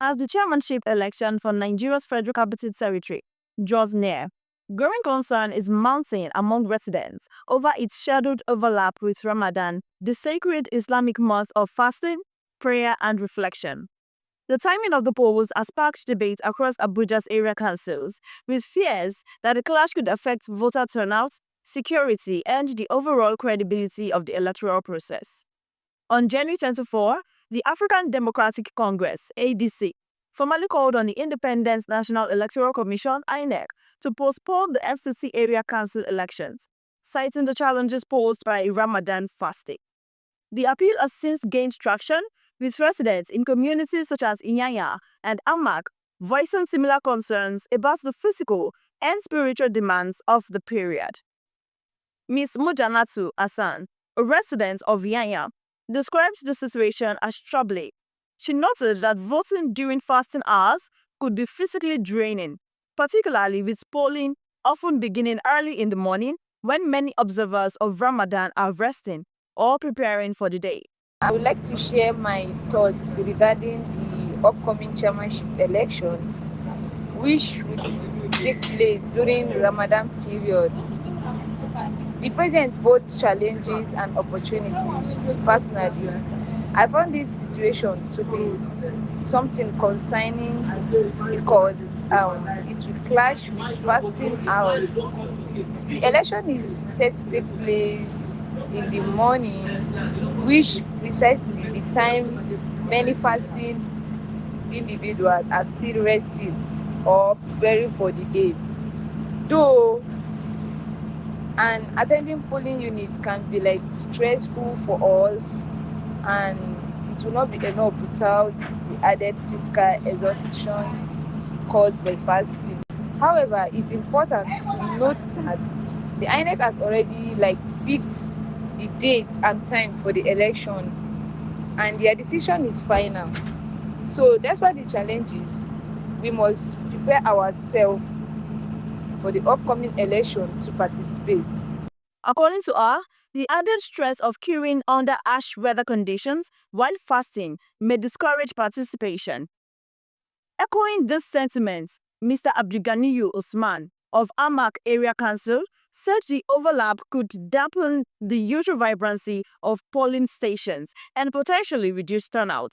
As the chairmanship election for Nigeria's Federal Capital Territory draws near, growing concern is mounting among residents over its scheduled overlap with Ramadan, the sacred Islamic month of fasting, prayer, and reflection. The timing of the polls has sparked debate across Abuja's area councils, with fears that the clash could affect voter turnout, security, and the overall credibility of the electoral process. On January 24, the African Democratic Congress, ADC, formally called on the Independent National Electoral Commission, INEC, to postpone the FCT Area Council elections, citing the challenges posed by Ramadan fasting. The appeal has since gained traction, with residents in communities such as Nyanyan and AMAC voicing similar concerns about the physical and spiritual demands of the period. Ms. Mujanatu Hassan, a resident of Nyanyan, described the situation as troubling. She noted that voting during fasting hours could be physically draining, particularly with polling often beginning early in the morning when many observers of Ramadan are resting or preparing for the day. I would like to share my thoughts regarding the upcoming chairmanship election, which will take place during Ramadan period. The present both challenges and opportunities. Personally, I found this situation to be something concerning because it will clash with fasting hours. The election is set to take place in the morning, which precisely the time many fasting individuals are still resting or preparing for the day. Though and attending polling units can be like stressful for us, and it will not be enough without the added physical exhaustion caused by fasting. However, it's important to note that the INEC has already fixed the date and time for the election, and their decision is final. So that's why the challenge is we must prepare ourselves for the upcoming election to participate. According to her, the added stress of queuing under harsh weather conditions while fasting may discourage participation. Echoing this sentiment, Mr. Abdulganiyu Usman of AMAC Area Council said the overlap could dampen the usual vibrancy of polling stations and potentially reduce turnout.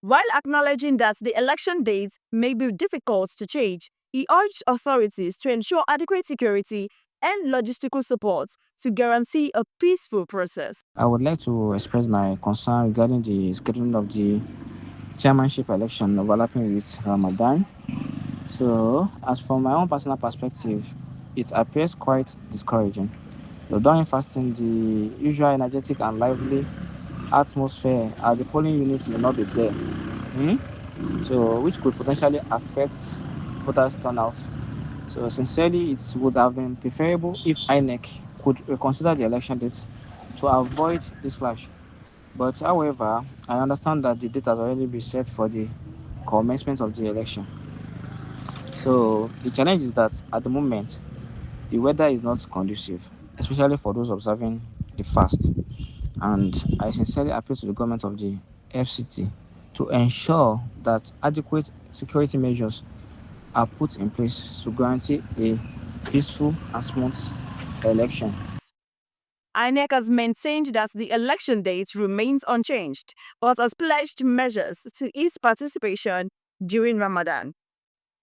While acknowledging that the election dates may be difficult to change, he urged authorities to ensure adequate security and logistical support to guarantee a peaceful process. I would like to express my concern regarding the scheduling of the chairmanship election overlapping with Ramadan. So, as from my own personal perspective, it appears quite discouraging. So during fasting, the usual energetic and lively atmosphere at the polling units may not be there. So, which could potentially affect voters' turnout. So, sincerely, it would have been preferable if INEC could reconsider the election date to avoid this clash. But, however, I understand that the date has already been set for the commencement of the election. So, the challenge is that at the moment, the weather is not conducive, especially for those observing the fast. And I sincerely appeal to the government of the FCT to ensure that adequate security measures are put in place to guarantee a peaceful and smooth election. INEC has maintained that the election date remains unchanged, but has pledged measures to ease participation during Ramadan,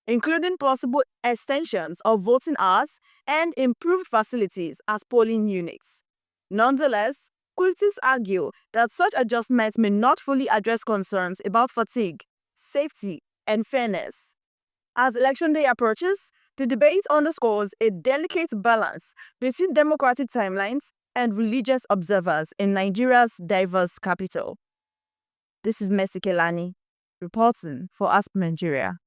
including possible extensions of voting hours and improved facilities at polling units. Nonetheless, critics argue that such adjustments may not fully address concerns about fatigue, safety, and fairness. As Election Day approaches, the debate underscores a delicate balance between democratic timelines and religious observers in Nigeria's diverse capital. This is Mercy Kelani, reporting for Ask Nigeria.